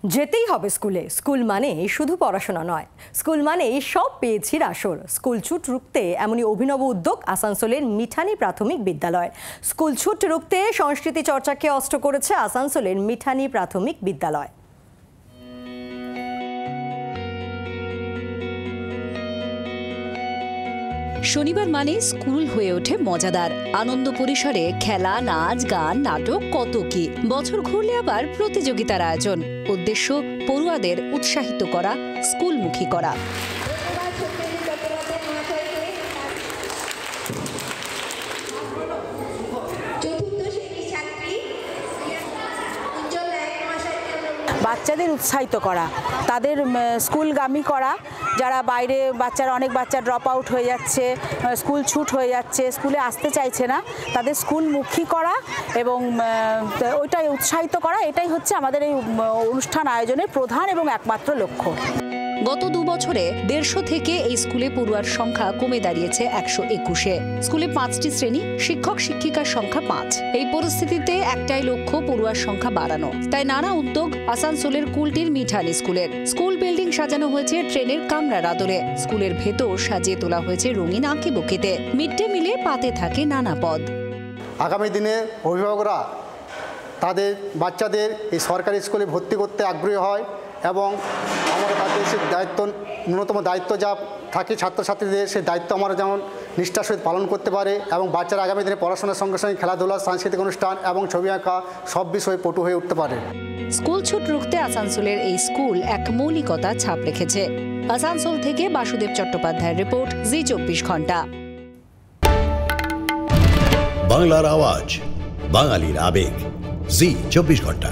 যেতেই হবে স্কুলে। স্কুল মানে শুধু পড়াশোনা নয়, স্কুল মানে সব পেয়েছির আসর। স্কুল ছুট রুখতে এমনই অভিনব উদ্যোগ আসানসোলের মিঠানি প্রাথমিক বিদ্যালয়। স্কুল ছুট রুখতে সংস্কৃতি চর্চাকে অস্ত্র করেছে আসানসোলের মিঠানি প্রাথমিক বিদ্যালয়। শনিবার মানে স্কুল হয়ে ওঠে মজাদার। আনন্দ পরিসরে খেলা, নাচ, গান, নাটক, কত কি। বছর ঘুরলে আবার প্রতিযোগিতার আয়োজন। উদ্দেশ্য পড়ুয়াদের উৎসাহিত করা, স্কুলমুখী করা। বাচ্চাদের উৎসাহিত করা, তাদের স্কুলগামী করা। যারা বাইরে অনেক বাচ্চা ড্রপ আউট হয়ে যাচ্ছে, স্কুল ছুট হয়ে যাচ্ছে, স্কুলে আসতে চাইছে না, তাদের স্কুলমুখী করা এবং ওইটাই উৎসাহিত করা, এটাই হচ্ছে আমাদের এই অনুষ্ঠান আয়োজনের প্রধান এবং একমাত্র লক্ষ্য। গত 2 বছরে 150 থেকে এই স্কুলে পড়ুয়ার সংখ্যা কমে দাঁড়িয়েছে 121-এ। স্কুলে 5টি শ্রেণী, শিক্ষক শিক্ষিকার সংখ্যা 5। এই পরিস্থিতিতে একটাই লক্ষ্য পড়ুয়ার সংখ্যা বাড়ানো। তাই নানা উদ্যোগ আসানসোলের কুলটির মিঠানি স্কুলের। স্কুল বিল্ডিং সাজানো হয়েছে ট্রেনের কামরার আদলে। স্কুলের ভেতর সাজিয়ে তোলা হয়েছে রঙিন আঁকিবুকিতে। মিড ডে মিলে পাতে থাকে নানা পদ। আগামী দিনে অভিভাবকরা তাদের বাচ্চাদের এই সরকারি স্কুলে ভর্তি করতে আগ্রহী হয় এবং আমরা তাদের সে ন্যূনতম দায়িত্ব যা থাকে ছাত্রছাত্রীদের, সেই দায়িত্ব আমরা যেমন নিষ্ঠার সহিত পালন করতে পারে এবং বাচ্চারা আগামী দিনে পড়াশোনার সঙ্গে সঙ্গে খেলাধুলা, সাংস্কৃতিক অনুষ্ঠান এবং ছবি আঁকা সব বিষয়ে পটু হয়ে উঠতে পারে। স্কুল ছুট রুখতে আসানসোলের এই স্কুল এক মৌলিকতা ছাপ রেখেছে। আসানসোল থেকে বাসুদেব চট্টোপাধ্যায়ের রিপোর্ট, জি 24 ঘন্টা। বাংলার আওয়াজ, বাঙালির আবেগ, জি 24 ঘন্টা।